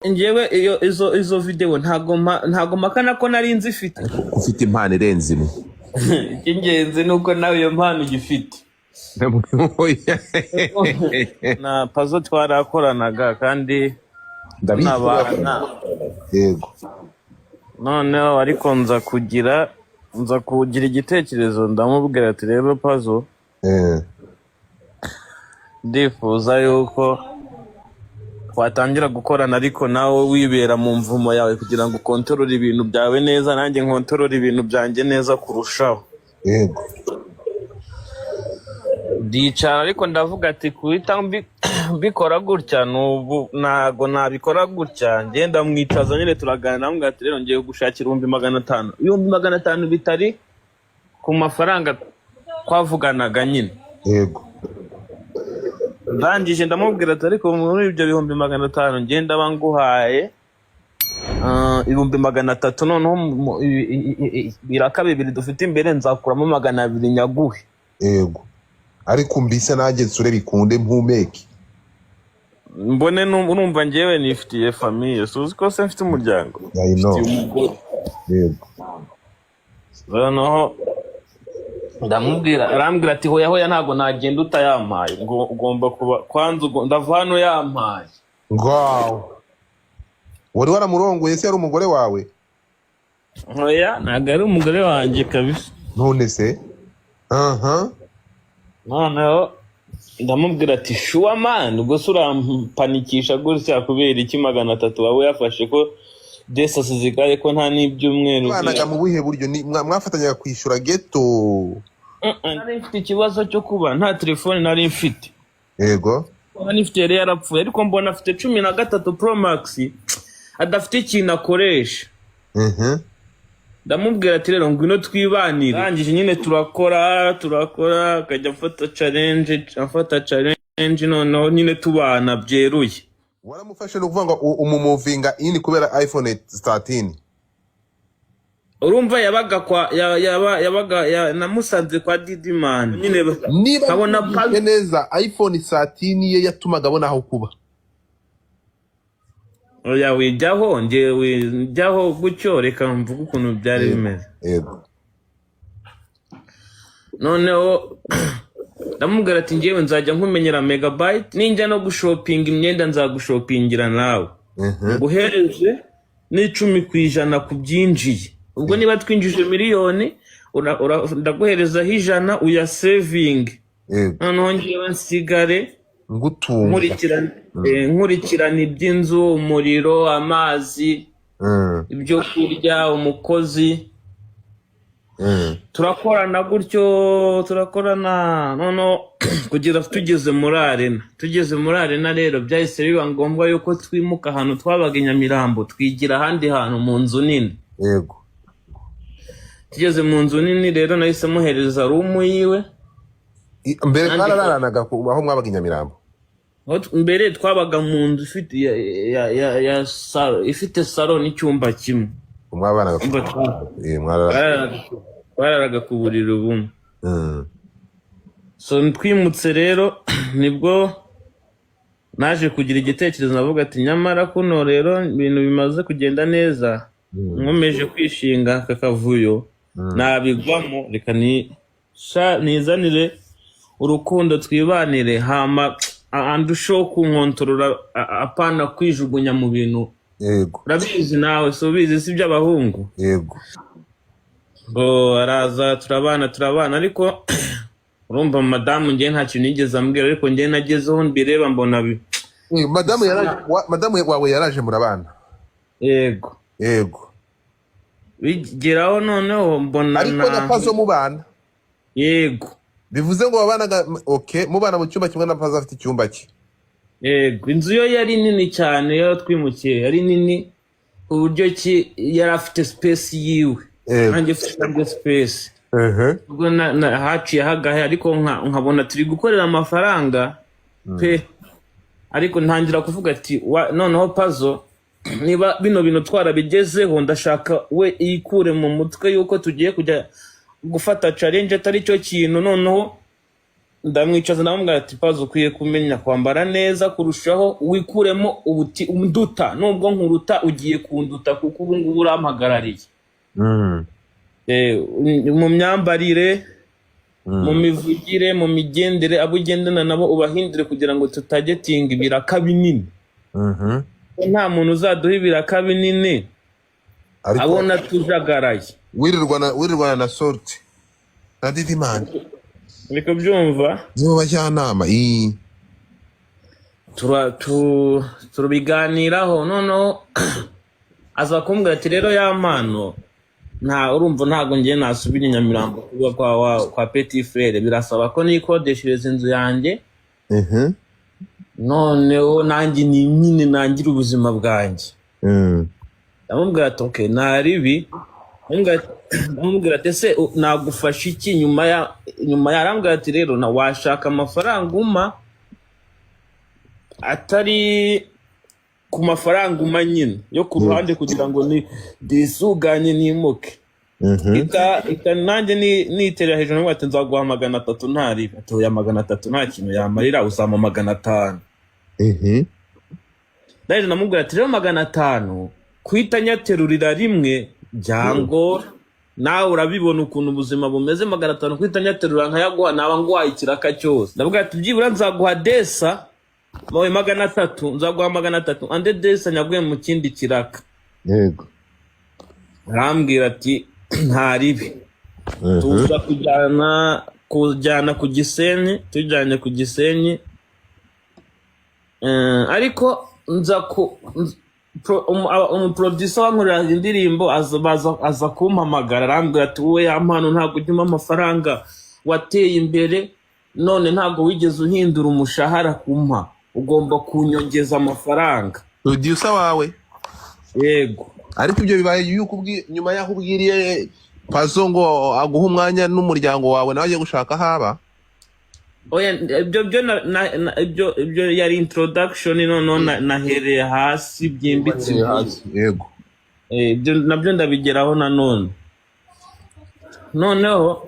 Njyewe izo video ntago makana ko nari nzifite. Ufite impano irenze imwe. Ingenzi nuko nawe iyo mpano ugifite. Na puzzle twarakoranaga kandi ndabana. Yego. Noneho ariko nza kugira igitekerezo ndamubwira ati rero puzzle. Ndifuza yuko watangira gukorana ariko nawe wibera mu mvumo yawe kugira ngo kontrole ibintu byawe neza nanjye nkontorore ibintu byanjye neza kurushaho. Yego. Ndicara ariko ndavuga ati kuhita mbikora gutya n'ubu nago nabikora gutya ngenda mwicaza nyine turaganira namwe ati rero ngiye gushakira 500. 500 bitari ku mafaranga twavuganaga nyine. Yego. Ndangije ndamubwira ati ariko muri ibyo 500 ngenda banguhaye 300 noneho biraka bibiri dufite imbere nzakuramo 200 nyaguhe. Yego. Ariko mbise naje sure bikunde mpumeke. Mbone numva ngewe nifitiye famille suzi ko se mfite umuryango. I know. Yego. Noneho ndamubwira arambwira ati hoya ntago nagenda utayampaye ngo ugomba kuba kwanza ndava hano yampaye. Wow. Wari waramurongoye se yari umugore wawe? Hoya ntago ari umugore wanjye kabisa. None se? Noneho ndamubwira ati shuwa man ubwo surampanikisha gutya kubera iki 300 wawe yafashe ko desa sizikaye ko nta n'ibyumweru. Banaga mu buhe buryo mwafatanyaga kwishura ghetto? Nari mfite ikibazo cyo kuba nta telefone nari mfite. Yego. Nari mfite yari yarapfuye ariko mbona afite 13 Pro Max adafite ikintu akoresha. Ndamubwira ati rero ngwino twibanire. Rangije nyine turakora akajya afata challenge noneho nyine tubana byeruye. Waramufashe no kuvuga ngo umumovinga ini kubera iPhone 13. Urumva yabaga namusanze kwa Didiman nyine kabona neza iPhone 13 ye yatumaga abona aho kuba. Oya wijyaho njyaho gucyo reka mvuga ukuntu byari bimeze. Yego. Noneho ndamubwira ati ngewe nzajya nkumenyera megabyte ninjya no gushopinga imyenda nzagushopingira nawe. Guhereze n'10% ku byinjiye. Ubwo niba twinjije miliyoni ndaguhereza 100 uya saving. Noneho ngewe nsigare nkurikirana iby'inzu, umuriro, amazi, ibyo kurya, umukozi. Turakorana gutyo turakorana noneho kugira tugeze muri arena rero byahise biba ngombwa yuko twimuka ahantu twabaga Nyamirambo twigira ahandi hantu mu nzu nini. Yego. Tugeze mu nzu nini rero nahise muhereza room yiwe. Mbere kararanaga aho mwabaga Nyamirambo? Mbere twabaga mu nzu ifite salon n'icyumba kimwe. Mwabanaga bararaga ku buriri bumwe. So twimutse rero nibwo naje kugira igitekerezo navuga ati nyamara kuno rero ibintu bimaze kugenda neza nkomeje kwishinga kakavuyo nabigwamo reka nizanire urukundo twibanire hama andusho kunkontorora apana kwijugunya mu bintu. Yego. Urabizi nawe so bizi si by'abahungu. Yego. Araza turabana ariko urumva madamu ngiye nta kintu nigeze ambwira ariko ngiye nagezeho mbireba mbona madamu wawe yaraje murabana? Yego. Yego. Bigeraho noneho mbona ariko napazo mubana? Yego. Bivuze ngo babanaga mubana mu cyumba kimwe napazo afite icyumba cye? Yego. Inzu yo yari nini cyane yo twimukiye yari nini uburyo ki yari afite space yiwe. Nanjye mfite space. Ubwo haciye hagahe ariko nkabona turi gukorera amafaranga pe ariko ntangira kuvuga ati noneho puzzle niba bino bintu twarabigezeho ndashaka we ikure mu mutwe yuko tugiye kujya gufata challenge atari cyo kintu noneho ndamwicaza ndamubwira ati Pazo ukwiye kumenya kwambara neza kurushaho wikuremo umuduta nubwo nkuruta ugiye kunduta kuko ubu ngubu urampagarariye mu myambarire mu mivugire mu migendere abo ugendana nabo ubahindire kugira ngo tutagetinga ibiraka binini nta muntu uzaduha ibiraka binini abona tujagaraye wirirwana na sorti na Didimani Niko byumva nibo bajyanama turabiganiraho noneho aza kumbwira ati rero ya mpano urumva ntago ngiye nasubira i Nyamirambo kuba kwa Petit Frere birasaba ko nikodeshereza inzu yanjye noneho nanjye nyine nangira ubuzima bwanjye ndamubwira ati okay naribi ndamubwira ati se nagufasha iki nyuma yarambwira ati rero na washaka amafaranga uma atari ku mafaranga uma nyine yo ku ruhande kugira ngo disuganye nimuke nanjye niterera hejuru ngo ati nzaguha 300 ntari atoya 300 nta kintu yamarira uzama 500 ndaje namubwira ati rero 500 kwita nyaterurira rimwe byangora nawe urabibona ukuntu ubuzima bumeze 500 kwita nyaterura nkayaguha naba ngwaye ikiraka cyose ndavuga ati byibura nzaguha desa mawe 300 nzaguha 300 ande desa nyaguye mu kindi kiraka yego arambwira ati ntaribi tuza kujyana ku Gisenyi tujyanye ku Gisenyi ariko nza umuproducer wankorera indirimbo aza kumpamagara arambwira ati wowe ya mpano ntabwo ujyuma amafaranga wateye imbere none ntabwo wigeze uhindura umushahara kumpa ugomba kunyongeza amafaranga producer wawe yego ariko ibyo bibaye yuko nyuma yaho ubwiriye Pazo ngo aguha umwanya n'umuryango wawe nawe agiye gushaka haba oya ibyo yari introduction none nahereye hasi byimbitse yego ibyo nabyo ndabigeraho nanone noneho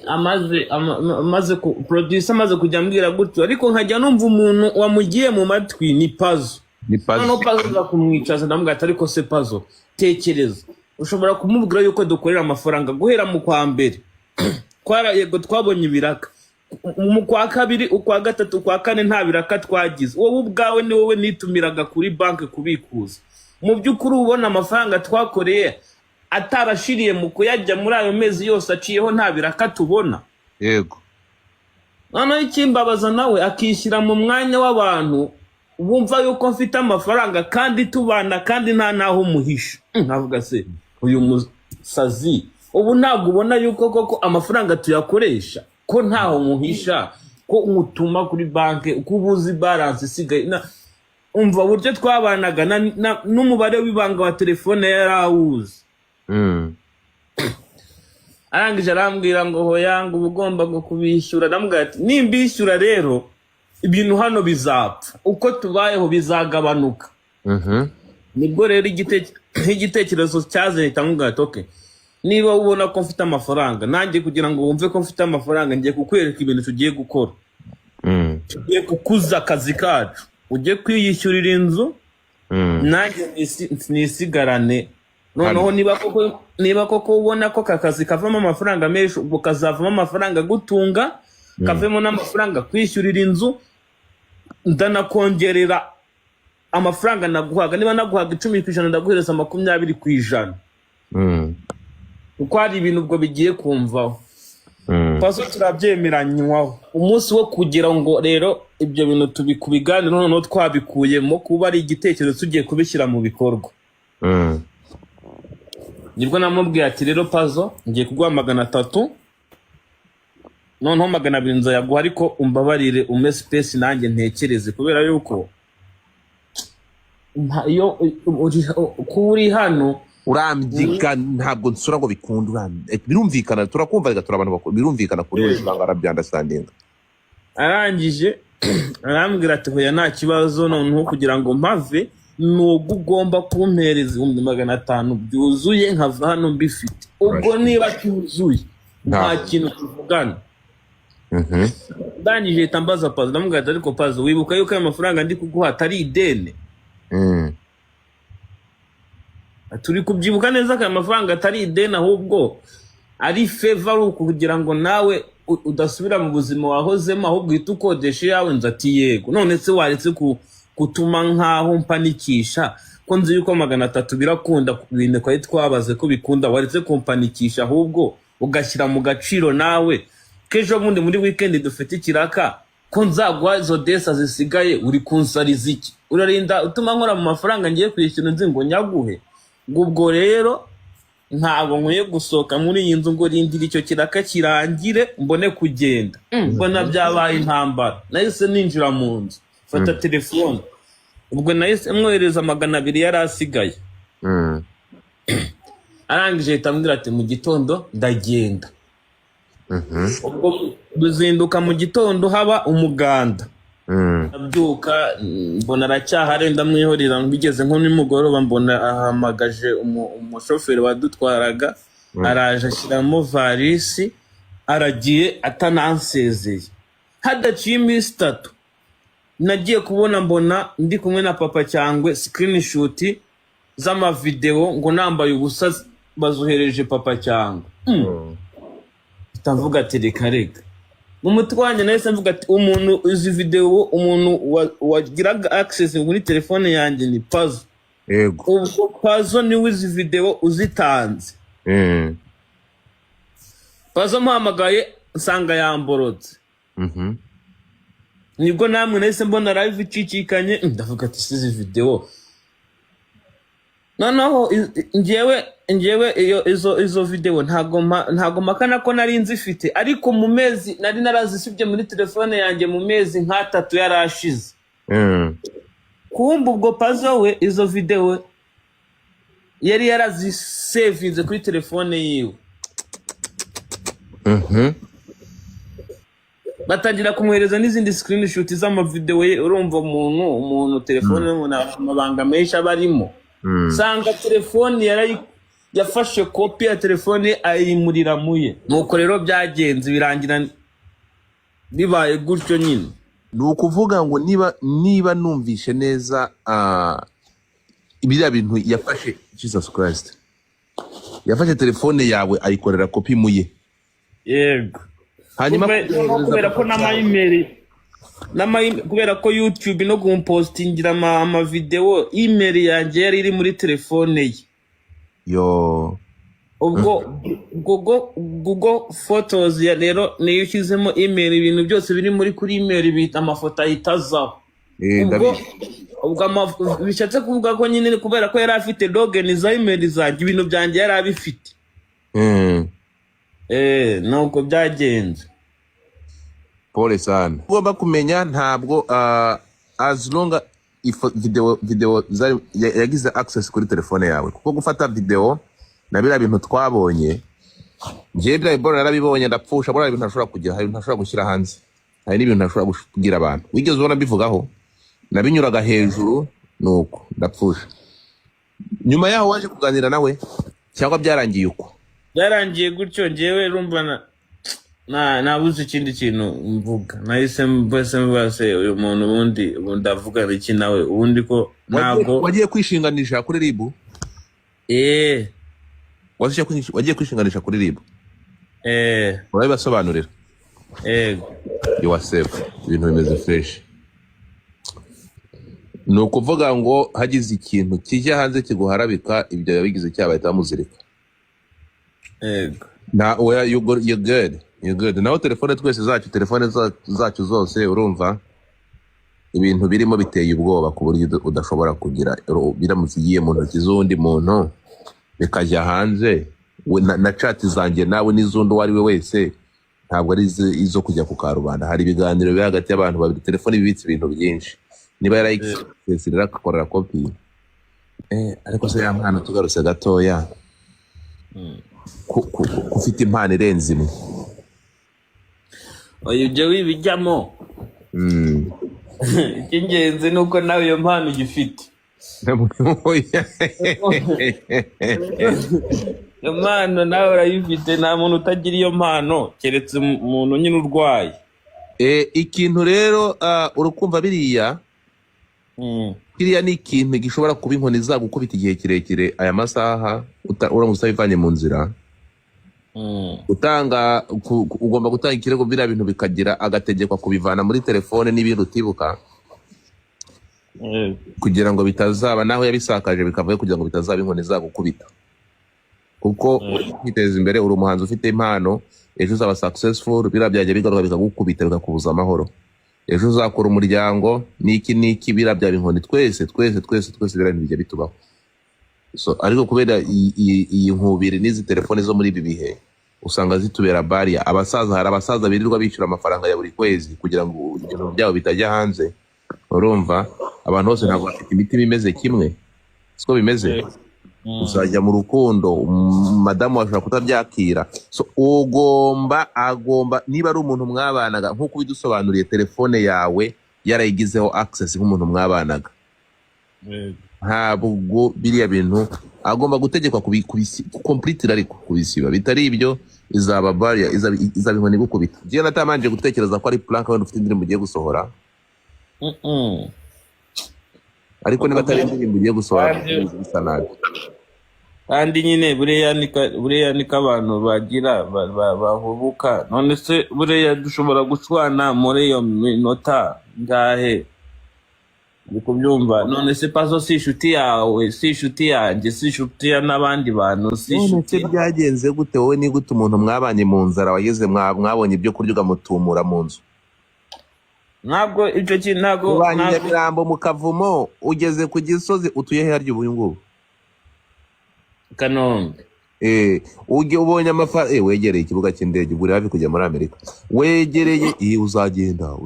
amaze producer amaze kujya ambwira gutyo ariko nkajya numva umuntu wamugiye mu matwi ni Pazo no Pazo za kumwicaza ndamubwira ati ariko se Pazo tekereza ushobora kumubwira yuko dukorera amafaranga guhera mu kwa mbere yego twabonye ibiraka mu kwa kabiri ukwa gatatu ukwa kane nta biraka twagize wowe ubwawe ni wowe nitumiraga kuri banki kubikuza mu by'ukuri ubona amafaranga twakoreye atarashiriye mu kuyajya muri ayo mezi yose aciyeho nta biraka tubona yego noneho ikimbabaza nawe akishyira mu mwanya w'abantu bumva yuko mfite amafaranga kandi tubana kandi nta naho muhisha nkavuga se uyu musazi ubu ntabwo ubona yuko koko amafaranga tuyakoresha ko ntaho muhisha ko umutuma kuri banki uko ubuzi balance isigaye umva buryo twabanaga n'umubare w'ibanga wa telefone yarawuzi arangije arambwira ngo hoyanga ubugomba ngo kubishyura ndamubwira ati nimbishyura rero ibintu hano bizapfa uko tubayeho bizagabanuka nibwo rero igitekerezo cyaze tamubwira ati okay niba ubona ko mfite amafaranga nanjye kugira ngo wumve ko mfite amafaranga ngiye kukwereka ibintu tugiye gukora tugiye kukuza akazi kacu ugiye kwiyishyurira inzu nanjye nisigarane noneho niba koko ubona ko kakazi kavamo amafaranga menshi ubwo kazavamo amafaranga gutunga kavemo n'amafaranga kwishyurira inzu ndanakongerera amafaranga naguhaga niba naguhaga 10% ndaguhereza 20%. Uko hari ibintu ubwo bigiye kumvaho Pazo turabyemeranywaho umunsi wo kugira ngo rero ibyo bintu tubikubiganira noneho twabikuyemo kuba ari igitekerezo tugiye kubishyira mu bikorwa nibwo namubwiye ati rero Pazo ngiye kuguha 300 noneho 200 nzayaguha ariko umbabarire ume space nanjye ntekereze kubera yuko iyo kuri hano urambyiga ntabwo nsura ngo bikunda birumvikana turakumva rega turabantu bakuru birumvikana kuri we banga arabyandastandinga arangije arambwira ati hoya nta kibazo noneho kugira ngo mpave nugo ugomba kumpereza 500 byuzuye nkava hano mbifite ubwo niba cyuzuye nta kintu tuvugana ndangije hita mbaza Pazo ndamubwira ati ariko Pazo wibuka yuko ayo mafaranga ndi kuguha atari ideni? Turi kubyibuka neza ko ayo mafaranga atari ideni ahubwo ari favor kugira ngo nawe udasubira mu buzima wahozemo ahubwo uhita ukodesha yawe. Nza ati yego. None se waretse kutuma nkaho mpanikisha ko nzi yuko 300 birakunda kubintu kwa twabaze ko bikunda, waretse kumpanikisha ahubwo ugashyira mu gaciro nawe kejo bundi muri weekend dufite ikiraka ko nzagwa izo desa zisigaye uri kunsariza iki? Urarinda utuma nkora mu mafaranga ngiye kwishyura nzi ngo nyaguhe. Ubwo rero ntabwo nkwiye gusohoka muri iyi nzu ngo rindira icyo kiraka kirangire mbone kugenda. Mbona byabaye intambara. Nahise ninjira mu nzu fata telefone, ubwo nahise mwohereza 200 yari asigaye. Arangije itambwira ati mu gitondo ndagenda. Ubwo buzinduka mu gitondo haba umuganda. Abyuka mbona aracyahari ndamwihorera, ngigeze nko nimugoroba mbona ahamagaje umushoferi wadutwaraga, araje ashyiramo varisi aragiye atanansezeye. Hadaciye iminsi 3 nagiye kubona mbona ndi kumwe na papa cyangwe screenshot z'ama video ngo nambaye ubusa bazohereje papa cyangwe. Itavuga ati reka mu mutwanye nahise mvuga ati umuntu izi video umuntu wagiraga access muri telefone yanjye ni Pazo. Yego. Ubwo Pazo ni wizi video uzitanze. Pazo mpamagaye nsanga yamborotse. Nibwo namwe nahise mbona live icikikanye ndavuga ati sizi video. Noneho njyewe izo video ntago makana ko nari nzifite, ariko mu mezi nari narazisibye muri telefone yanjye mu mezi nka 3 yarashize. Kumba ubwo Pazo we izo video yari yarazisavinze kuri telefone yiwe. Batangira kumwohereza n'izindi screenshot z'ama video ye. Urumva umuntu telefone umuntu amabanga menshi abarimo. Sanga telefone yafashe copy ya telefone ayimurira muye. Nuko rero byagenze birangira bibaye gutyo nyine. Nukuvuga ngo niba numvishe neza ibiriya bintu yafashe Jesus Christ, yafashe telefone yawe ayikorera copy muye. Yego. Hanyuma kubera ko kubera ko YouTube no kumpostingira ama video, email yanjye yari iri muri telefone ye. Yo. Ubwo Google Photos ya rero niyo ushyizemo email, ibintu byose biri muri kuri email bita amafoto ahitazaho. Ubwo bishatse kuvuga ko nyine kubera ko yari afite login za email zanjye ibintu byanjye yari abifite. Nuko byagenze. Pole sana. Ugomba kumenya ntabwo as long video yagize access kuri telefone yawe, kuko gufata video na bira bintu twabonye ngiye bya narabibonye ndapfusha, bora ibintu ntashobora kugira, hari ntashobora gushyira hanze, hari n'ibintu ntashobora kugira abantu. Wigeze ubona bivugaho nabinyuraga hejuru nuko ndapfusha. Nyuma yaho waje kuganira nawe cyangwa byarangiye uko? Byarangiye gutyo ngewe rumva nabuze ikindi kintu mvuga. Nahise mbase uyu muntu ubundi ndavuga iki nawe ubundi ko ntabwo wagiye kwishinganisha kuri RIB. Wagiye kwishinganisha kuri RIB. Urabibasobanurira. You are safe. Ibintu bimeze fresh. Nukuvuga ngo hagize ikintu kijya hanze kiguharabika, ibyo yabigize cyabahita muzirika. You're good. You're good. Naho telefone twese zacu zose urumva ibintu birimo biteye ubwoba ku buryo udashobora kugira biramutse igiye mu ntoki z'undi muntu bikajya hanze. Na chat zanjye nawe n'izundi wari we wese ntabwo ari izo kujya ku karubanda. Hari ibiganiro biri hagati y'abantu babiri, telefone bibitse ibintu byinshi. Niba yarayikesirira akakorera copy. Ariko se ya mwana tugarutse gatoya kufite impano irenze imwe. Ibyo wibijyamo. Icy'ingenzi nuko nawe iyo mpano ugifite. iyo mpano nawe urayifite, nta muntu utagira iyo mpano keretse umuntu nyine urwaye. Ikintu rero urukumva biriya ni ikintu gishobora kuba inkoni zagukubita igihe kirekire aya masaha uramutse utabivanye mu nzira. Ugomba gutanga ikirego, biriya bintu bikagira agategekwa kubivana muri telefone n'ibintu utibuka, kugira ngo bitazaba naho yabisakaje bikavuye, kugira ngo bitazaba inkoni zagukubita. Kuko kwiteza imbere, uri umuhanzi ufite impano, ejo uzaba successful, biriya byajya bigaruka bikagukubita bikakubuza amahoro. Ejo uzakora umuryango n'iki biriya byaba inkoni. Twese biriya bijya bitubaho. So ariko kubera iyi nkubiri n'izi telefone zo muri ibi bihe usanga zitubera baria. Hari abasaza birirwa bishyura amafaranga ya buri kwezi kugira ngo ibintu byabo bitajya hanze. Urumva, abantu bose ntabwo bafite imitima imeze kimwe, siko bimeze. Uzajya mu rukundo, madamu ashobora kutabyakira. So agomba niba ari umuntu mwabanaga, nk'uko bidusobanuriye, telefone yawe yarayigizeho access nk'umuntu mwabanaga, ntabwo biriya bintu agomba gutegekwa completely, ariko kubisiba bitari ibyo izaba baria, izaba inkoni gukubita. Giye natamanje gutekereza ko ari plank wenda ufite indirimbo ugiye gusohora, ariko niba atari indirimbo ugiye gusohora bisa nabi. Kandi nyine buriya niko abantu bagira bahubuka. None se buriya dushobora gushwana muri iyo minota ngahe, uri kubyumva? None se Pazo si inshuti yawe, si inshuti yanjye, si inshuti ya n'abandi bantu, si inshuti. None se byagenze gute wowe ni gute umuntu mwabanye mu nzara wageze mwabonye ibyo kurya ugamutumura mu nzu? Ntabwo icyo kintu ntabwo Nyamirambo mu Kavumo, ugeze ku Gisozi, utuye he harya ubu ngubu? Kanombe. Ubonye amafaranga, wegereye ikibuga cy'indege, uri hafi kujya muri Amerika, wegereye, uzagenda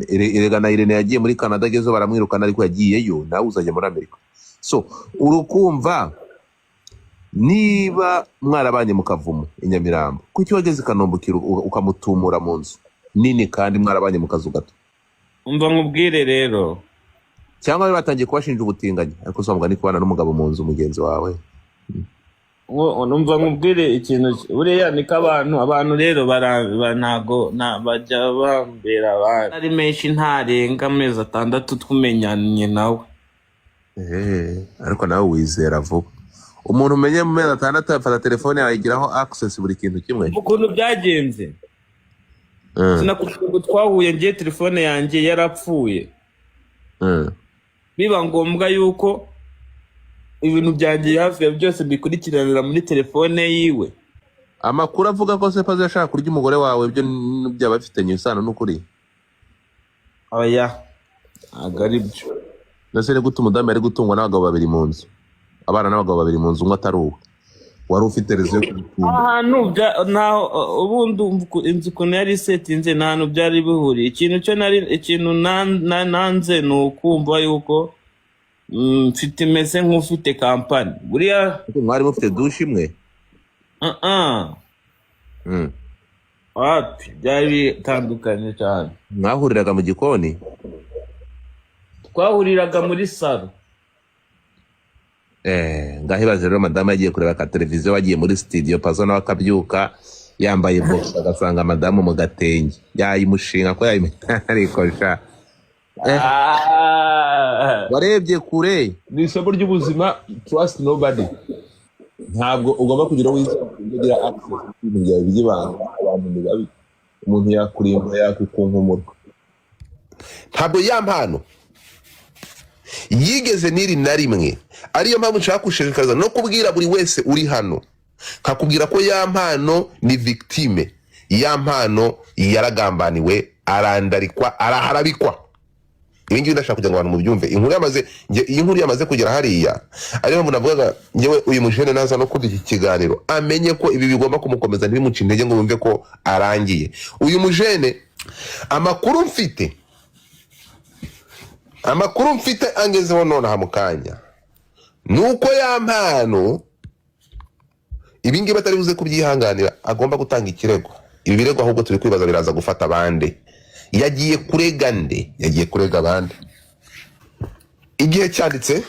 erega na Irene yagiye muri Canada, agezeho baramwirukana, ariko yagiyeyo, nawe uzajya muri Amerika. So urukumva, niba mwarabanye mu Kavumo i Nyamirambo, kuki wageze Kanombe ukamutumura mu nzu nini kandi mwarabanye mu kazu gato? Umva nkubwire rero, cyangwa batangiye kubashinja ubutinganyi, ariko usanga ni kubana n'umugabo mu nzu mugenzi wawe. Numva nkubwire ikintu, buriya niko abantu rero ntago bajya bambera abandi ari menshi, ntarenga amezi 6 twumenyanye nawe. Ariko nawe wizera vuba. Umuntu umenye mu mezi 6 afata telefone yawe igiraho access buri kintu kimwe. Ukuntu byagenze, sinakubwira ngo twahuye, ngiye telefone yanjye yarapfuye, biba ngombwa yuko ibintu byanjye hafi ya byose bikurikiranira muri telefone yiwe. Amakuru avuga ko se Pazo yashaka kurya umugore wawe, ibyo byaba bifitanye isano n'ukuri? Oya, agari byo. Nase gute umudamu yari gutungwa n'abagabo 2 mu nzu, abana n'abagabo 2 mu nzu, umwe atari uwe? Wari ufite rezo ahantu naho ubundi inzu ukuntu yari setinze, nta hantu byari bihuriye. Ikintu nanze ni ukumva yuko mfite meze nk'ufite kampani. Buriya mwari mufite dushe imwe? Wapi, byari bitandukanye cyane. Mwahuriraga mu gikoni? Twahuriraga muri salo. Ngahibaze rero madamu yagiye kureba ka televiziyo, wagiye muri studio, Pazo nawe akabyuka yambaye box, agasanga madamu mu gatenge, yayimushinga ko yayimetarikosha. Warebye kure. Ni isomo ry'ubuzima, trust nobody. Ntabwo ugomba kugira wigira access ibintu byawe by'ibanga, abantu ni babi, umuntu yakurimba yakukunkumurwa. Ntabwo yampano yigeze niri na rimwe, ariyo mpamvu nshaka kushishikariza no kubwira buri wese uri hano, kakubwira ko yampano ni victime, yampano yaragambaniwe, arandarikwa, araharabikwa. Ibingi ndashaka kugira ngo abantu mubyumve. Inkuru yamaze kugera hariya, ariyo mpamvu navugaga ngewe uyu mujene naza no kumva iki kiganiro amenye ko ibi bigomba kumukomeza, ntibimuce intege ngo bumve ko arangiye. Uyu mujene amakuru mfite angezeho nonaha mu kanya, nuko yampano ibingi batari buze kubyihanganira, agomba gutanga ikirego. Ibi birego ahubwo turi kwibaza biraza gufata abandi. Yagiye kurega nde? Yagiye kurega abandi. Igihe cyanditse,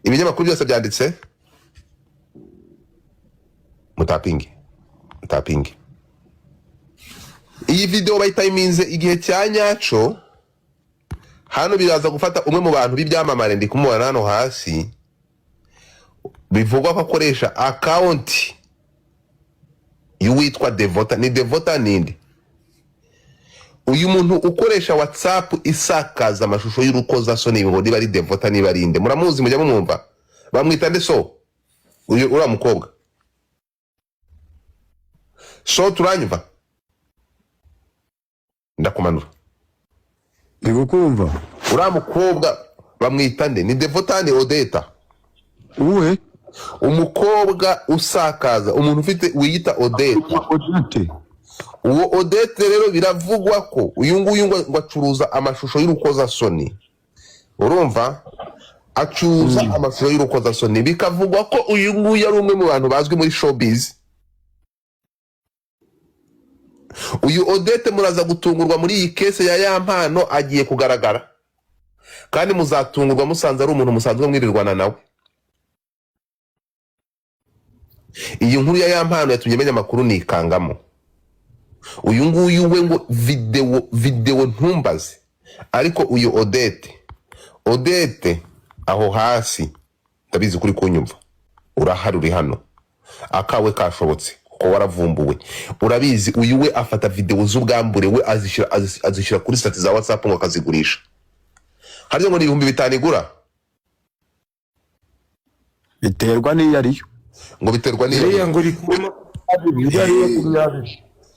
ibinyamakuru byose byanditse, mutapinge iyi video bayitayiminze igihe cya nyaco. Hano biraza gufata umwe mu bantu b'ibyamamare ndi kumubona hano hasi, bivugwa ko akoresha account y'uwitwa Devota. Ni Devota ninde? Uyu muntu ukoresha WhatsApp isakaza amashusho y'urukozasoni, ngo niba ari Devota niba ari inde. Muramuzi, mujya mumwumva? Bamwita nde? So uyu ura mukobwa so turanyumva? Ndakumanura Ndikukumva. ura mukobwa bamwita nde? Ni Devota ni Odeta? Uwe? Umukobwa usakaza, umuntu ufite wiyita Odeta. Odete. Uwo Odete rero biravugwa ko uyu nguyu ngo acuruza amashusho y'urukozasoni. Urumva? Acuruza amashusho y'urukozasoni. Bikavugwa ko uyu nguyu ari umwe mu bantu bazwi muri showbiz. Uyu Odete muraza gutungurwa muri iyi kese ya Yampano agiye kugaragara, kandi muzatungurwa musanze ari umuntu musanzwe mwirirwana nawe. Iyi nkuru ya Yampano yatumye menya amakuru nikangamo. Uyu nguyu we ngo video ntumbaze, ariko uyu Odete aho hasi ndabizi kuri kunyumva, urahari uri hano, akawe kashobotse ko waravumbuwe. Urabizi uyu we afata video z'ubwambure we azishira kuri stati za WhatsApp ngo akazigurisha. Haryo ngo ni 5,000 igura. Biterwa n'iyo ariyo. Ngo biterwa n'iyo. Iriya ngo iri kuma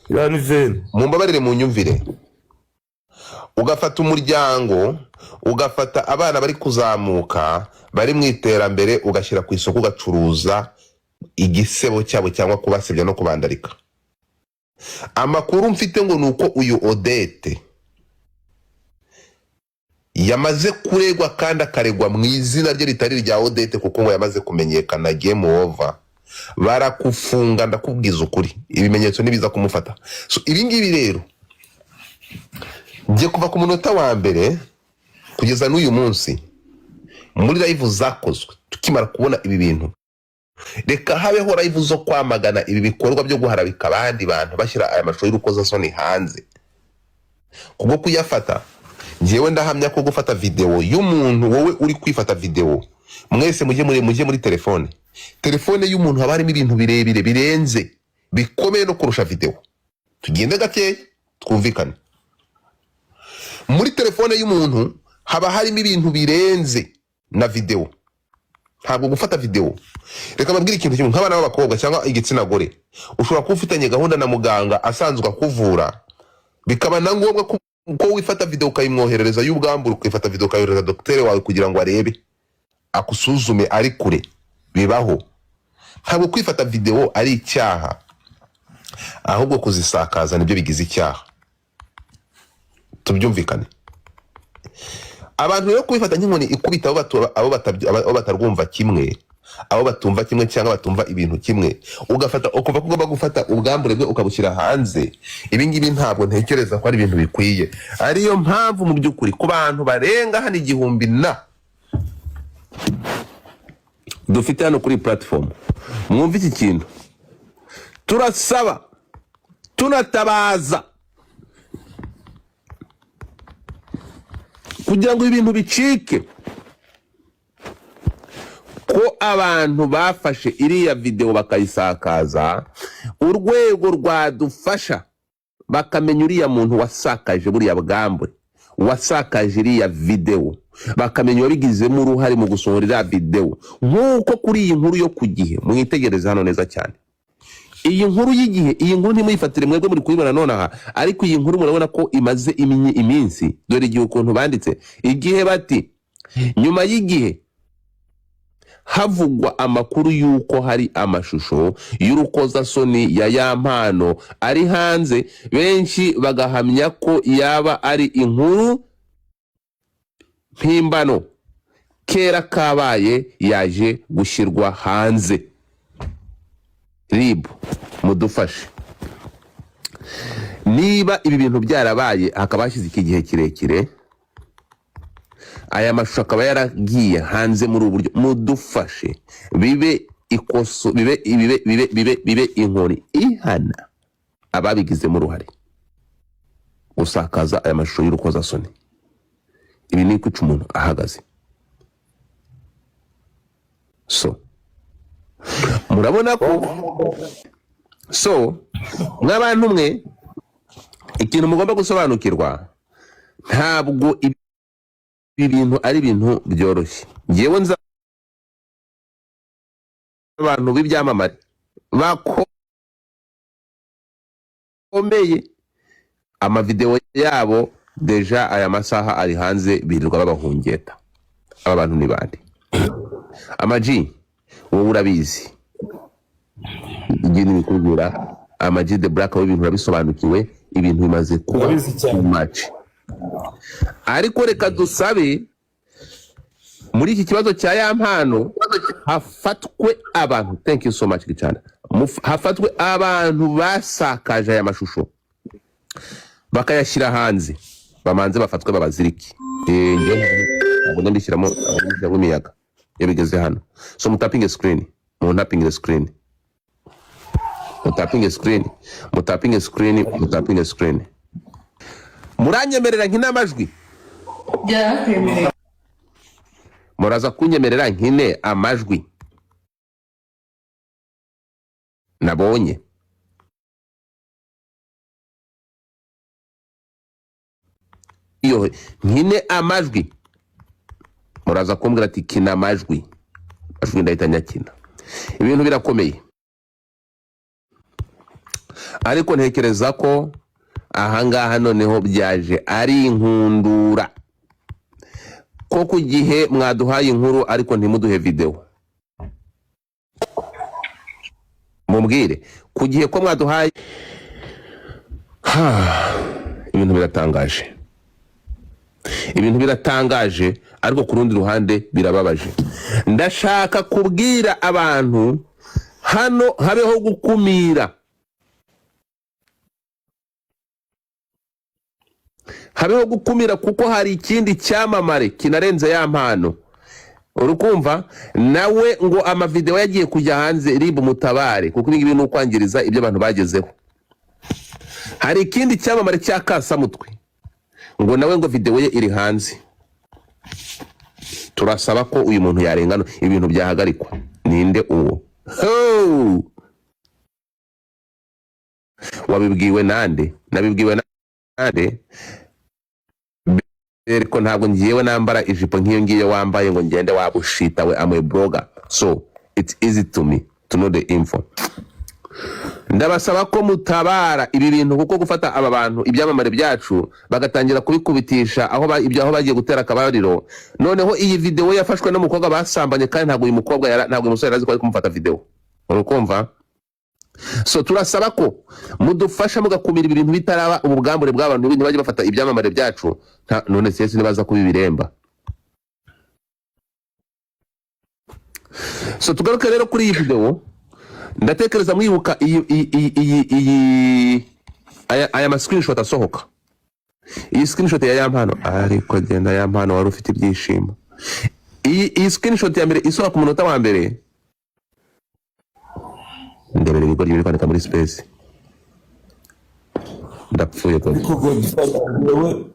yani ven. Mumbabarire mu nyumvire. Ugafata umuryango, ugafata abana bari kuzamuka, bari mu iterambere, ugashyira ku isoko ugacuruza igisebo cyabo cyangwa kubasebya no kubandarika. Amakuru mfite ngo nuko uyu Odete yamaze kuregwa kandi akaregwa mu izina rye ritari rya Odete, kuko ngo yamaze kumenyekana game over. Barakufunga, ndakubwiza ukuri, ibimenyetso nibiza kumufata. So ibi ngibi rero ngiye kuva ku munota wa mbere kugeza n'uyu munsi muri live zakozwe tukimara kubona ibi bintu, reka habeho live zo kwamagana ibi bikorwa byo guharabika abandi bantu bashyira aya mashusho y'urukozasoni hanze. Kubwo kuyafata, ngewe ndahamya ko gufata video y'umuntu, wowe uri kwifata video, mwese mujye muri telefone y'umuntu haba harimo ibintu birebire birenze bikomeye no kurusha video. Tugende gake twumvikane. Muri telefone y'umuntu haba harimo ibintu birenze na video. Ntabwo gufata video. Reka mbabwire ikintu kimwe, nk'abana b'abakobwa cyangwa igitsina gore, ushobora kuba ufitanye gahunda na muganga asanzwe akuvura, bikaba na ngombwa ko wifata video ukayimwoherereza y'ubwambure, ukifata video ukayohereza docteur wawe kugira ngo arebe akusuzume ari kure. Bibaho. Ntabwo kwifata video ari icyaha, ahubwo kuzisakaza nibyo bigize icyaha. Tubyumvikane. Abantu rero kwifata nk'inkoni ikubita abo batarwumva kimwe, abo batumva kimwe cyangwa batumva ibintu kimwe, ugafata ukumva ko ugomba gufata ubwambure bwe ukabushyira hanze. Ibi ngibi ntabwo ntekereza ko ari ibintu bikwiye. Ariyo mpamvu mu by'ukuri ku bantu barenga hano 1,000 dufite hano kuri platform, mwumva iki kintu, turasaba, tunatabaza kugira ngo ibintu bicike, ko abantu bafashe iriya video bakayisakaza, urwego rwadufasha bakamenya uriya muntu wasakaje buriya bwambure, wasakaje iriya video, bakamenya wabigizemo uruhare mu gusohora iriya video. Nk'uko kuri iyi nkuru yo ku Gihe, mwitegereze hano neza cyane. Iyi nkuru y'Igihe, iyi nkuru ntimuyifatire mwebwe muri kuyibona nonaha, ariko iyi nkuru murabona ko imaze iminsi. Dore igihe ukuntu banditse Igihe bati nyuma y'Igihe havugwa amakuru yuko hari amashusho y'urukozasoni ya Yampano ari hanze, benshi bagahamya ko yaba ari inkuru mpimbano, kera kabaye yaje gushyirwa hanze. RIB mudufashe. Niba ibi bintu byarabaye hakaba hashize iki gihe kirekire, aya mashusho akaba yaragiye hanze muri uburyo, mudufashe bibe ikoso bibe inkoni ihana ababigizemo uruhare gusakaza aya mashusho y'urukozasoni. Ibi ni kwica umuntu ahagaze. So murabona ko nk'abantu mwe ikintu mugomba gusobanukirwa, ntabwo ibi bintu ari ibintu byoroshye. Ngewe nza abantu b'ibyamamare bakomeye, amavideo yabo deja aya masaha ari hanze birirwa babahungeta. Aba bantu ni bande? Ama-G wowe urabizi, igini bikugura Ama-G the Black w'ibintu urabisobanukiwe, ibintu bimaze kuba too much. Ariko reka dusabe muri iki kibazo cya ya mpano hafatwe abantu, thank you so much Gicana, hafatwe abantu basakaje aya mashusho bakayashyira hanze, bamanze bafatwe babaziriki. Ntabwo ndishyiramo imiyaga yabigeze hano. So mutapinge screen, mutapinge screen, mutapinge screen, mutapinge screen, mutapinge screen. Muranyemerera nkina amajwi? Yeah. Muraza kunyemerera nkine amajwi nabonye? Iyo nkine amajwi muraza kumbwira ati kina amajwi ndahita nyakina. Ibintu birakomeye, ariko ntekereza ko ahangaha noneho byaje ari inkundura ko ku gihe mwaduhaye inkuru ariko ntimuduhe video. Mumbwire ku gihe ko mwaduhaye ibintu biratangaje, ibintu biratangaje, ariko ku rundi ruhande birababaje. Ndashaka kubwira abantu hano habeho gukumira, habeho gukumira, kuko hari ikindi cyamamare kinarenze ya mpano. Urukumva nawe ngo amavideo yagiye kujya hanze, ribu mutabare, kuko ibi ni ukwangiriza ibyo abantu bagezeho. Hari ikindi cyamamare cya Kasamutwe ngo nawe ngo video ye iri hanze. Turasaba ko uyu muntu yarengana, ibintu byahagarikwa. Ninde uwo? Wabibwiwe nande? Nabibwiwe nande? Eriko ntabwo ngiyewe nambara ijipo nk'iyo ngiyo wambaye ngo ngende wabushita we, am a blogger, so it's easy to me to know the info. Ndabasaba ko mutabara ibi bintu, kuko gufata aba bantu ibyamamare byacu bagatangira kubikubitisha aho bagiye gutera akabariro. Noneho iyi video yafashwe n'umukobwa basambanye, kandi ntabwo uyu mukobwa ntabwo umusore yarazi ko ari kumufata video. Urukumva? So turasaba ko mudufasha mugakumira ibintu bitaraba ubugambure bw'abantu ntibajye bafata ibyamamare byacu. None sese nibaza kubibiremba. So tugaruke rero kuri iyi video. Ndatekereza mwibuka aya ma screenshot asohoka. Iyi screenshot ya Yampano, ariko genda Yampano wari ufite ibyishimo. Iyi screenshot ya mbere isohoka ku munota wa mbere. Ndebere ibigori biri kwandika muri space. Ndapfuye ko.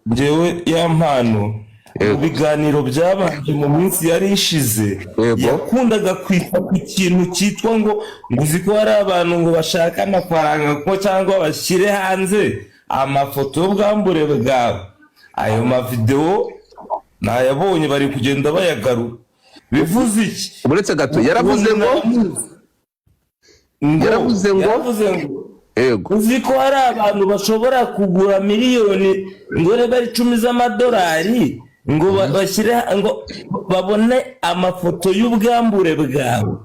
Jewe Yampano ibiganiro byabanje mu minsi yari ishize, yakundaga kwita ku kintu cyitwa ngo uzi ko hari abantu ngo bashaka amafaranga ko cyangwa bashyire hanze amafoto y'ubwambure bwawe. Ayo mavideo nayabonye bari kugenda bayagaru. Bivuze iki? Uretse gato yaravuze ngo ego uzi ko hari abantu bashobora kugura miliyoni ngo bari 10 z'amadolari ngo bashyire ngo babone amafoto y'ubwambure bwawe.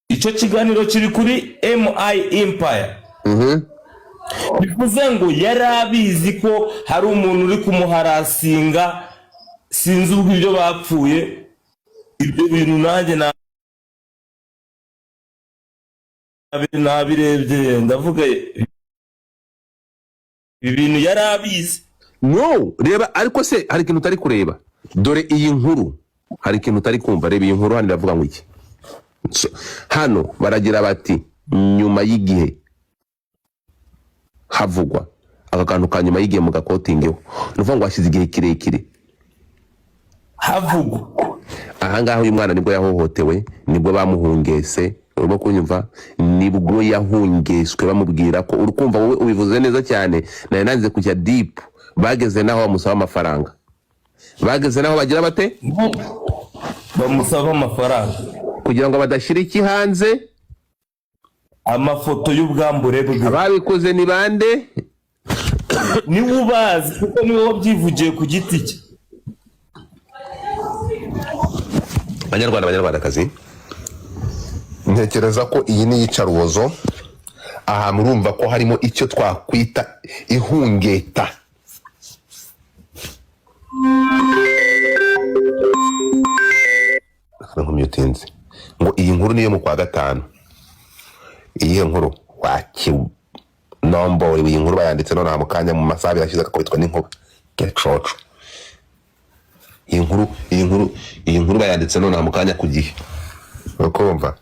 Icyo kiganiro kiri kuri MI Empire. Bivuze ngo yarabizi ko hari umuntu uri kumuharasinga, sinzi ubwo ibyo bapfuye. Ibyo bintu nanjye nabirebye ndavuga ibintu yarabizi. No, reba ariko se hari ikintu utari kureba. Dore iyi nkuru hari ikintu utari kumva. Reba iyi nkuru handi ndavuga ngo iki. hano baragira bati nyuma y'igihe havugwa aka kantu ka nyuma y'igihe mu gakotingeho nuvuga ngo hashize igihe kirekire havugwa ahangaha uyu mwana nibwo yahohotewe, nibwo bamuhungese, urimo kunyumva, nibwo yahungeswe bamubwira ko urukumva wowe ubivuze neza cyane, nari nanze kujya deep, bageze naho bamusaba amafaranga, bageze naho bagira bate bamusaba amafaranga kugira ngo badashira iki hanze, amafoto y'ubwambure bwe. ababikoze ni bande? Niwe ubazi kuko niwe wabyivugiye ku giti cye. Banyarwandakazi, ntekereza ko iyi ni iyicarubozo. Aha murumva ko harimo icyo twakwita ihungeta. Nkumyutinze ngo iyi nkuru niyo mu kwa gatanu. Iyi nkuru nombo iyi nkuru bayanditse none mu kanya mu masaha yashize akakubitwa n'inkuba. Kecoco. Iyi nkuru bayanditse none mu kanya ku gihe. Ukumva?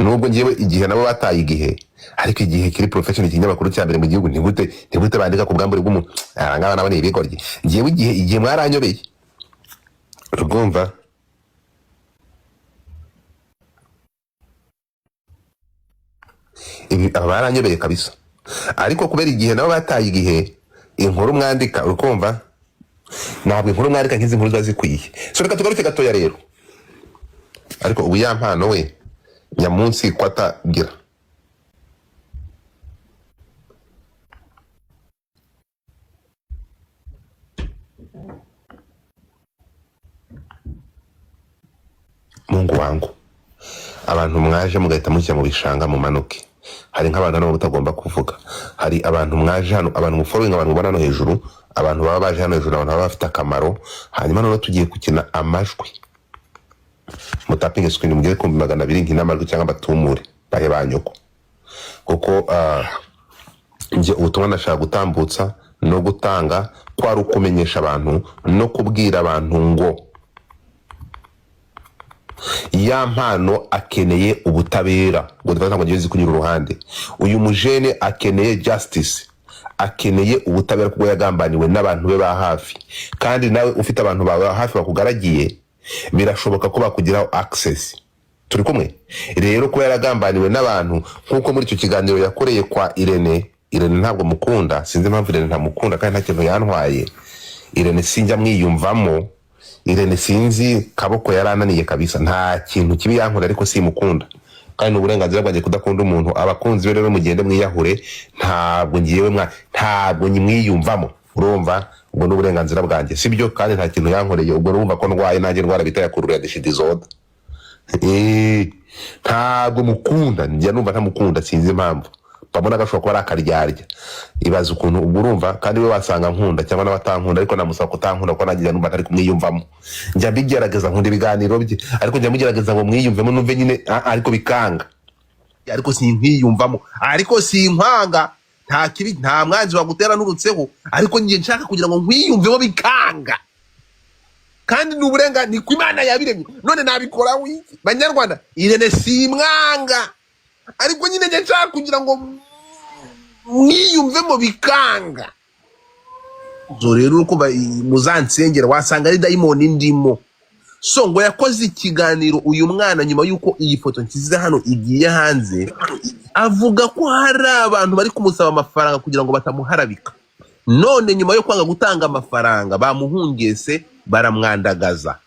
Nubwo ngiyewe igihe nabo bataye igihe, ariko igihe kiri profession ikinyamakuru cya mbere mu gihugu ntigute bandika ku bwambure bw'umuntu. Ngaba nabone ibigoryi. Ngiyewe igihe mwaranyobeye. Urumva? Ibi abaranyobeye kabisa. Ariko kubera igihe nabo bataye igihe, inkuru mwandika urukumva? Ntabwo inkuru mwandika nk'izi nkuru zazikwiye. So reka tugaruke gatoya rero. Ariko ubu ya mpano we nyamunsi kwatagira. Mungu wangu, abantu mwaje mugahita mujya mu bishanga mu manuke. Hari nk'abantu nabo mutagomba kuvuga. Hari abantu mwaje hano, abantu mufollowing, abantu mubona no hejuru, abantu baba baje hano hejuru, abantu baba bafite akamaro. Hanyuma none tugiye gukina amajwi. Mutapinge screen mugire kumbi 200 nk'inamajwi cyangwa batumure bahe banyoko. Kuko nje ubutumwa nashaka gutambutsa no gutanga kwari ukumenyesha abantu no kubwira abantu ngo ya mpano akeneye ubutabera, ngo dufata ngo ngeze kunyura uruhande. Uyu mujene akeneye justice, akeneye ubutabera kuko yagambaniwe n'abantu be ba hafi. Kandi nawe ufite abantu bawe hafi bakugaragiye, birashoboka ko bakugiraho access. Turi kumwe rero ko yaragambaniwe n'abantu nkuko muri icyo kiganiro yakoreye kwa Irene ntabwo mukunda, sinzi impamvu Irene ntamukunda kandi nta kintu yantwaye. Irene sinjya mwiyumvamo, Irene sinzi kaboko yarananiye kabisa, nta kintu kibi yankora ariko simukunda. Kandi uburenganzira bwanjye kudakunda umuntu. Abakunzi be rero mugende mwiyahure, ntabwo ntabwo nyimwiyumvamo, urumva? Ubwo n'uburenganzira bwanjye sibyo, kandi nta kintu yankoreye. Ubwo urumva ko ndwaye nanjye ndwara bita yakurura dishidizoda. Ntabwo mukunda, njya numva ntamukunda, sinzi impamvu. Pabona gashobora kuba akaryarya. Ibaza ukuntu ubwo urumva, kandi we wasanga nkunda cyangwa n'abatankunda, ariko namusaba kutankunda ko nagiye numva ntari kumwiyumvamo. Njya bigerageza nkunda ibiganiro bye, ariko njya mugerageza ngo mwiyumvemo numve nyine, ariko bikanga. Ariko sinkwiyumvamo, ariko sinkwanga. Nta kibi, nta mwanzi wagutera n'urutseho, ariko ngiye nshaka kugira ngo nkwiyumvemo bikanga. Kandi n'uburenga ni ku Imana yabiremye. None nabikora wiki. Banyarwanda, Irene simwanga, ariko nyine ngiye nshaka kugira ngo mwiyumvemo bikanga. Zo rero uko muzansengera wasanga ari daimoni ndimo. So ngo yakoze ikiganiro uyu mwana nyuma yuko iyi foto nkizize hano igiye hanze, avuga ko hari abantu bari kumusaba amafaranga kugira ngo batamuharabika. None nyuma yo kwanga gutanga amafaranga bamuhungese, baramwandagaza.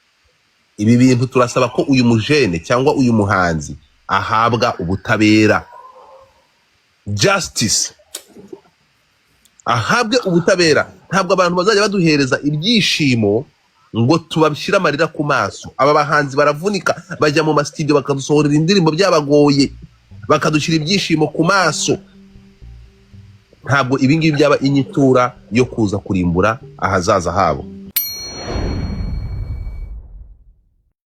Ibi bintu turasaba ko uyu mujene cyangwa uyu muhanzi ahabwa ubutabera, justice, ahabwe ubutabera. Ntabwo abantu bazajya baduhereza ibyishimo ngo tubabishira amarira ku maso. Aba bahanzi baravunika, bajya mu studio bakadusohorera indirimbo byabagoye, bakadushira ibyishimo ku maso. Ntabwo ibingibi byaba inyitura yo kuza kurimbura ahazaza habo.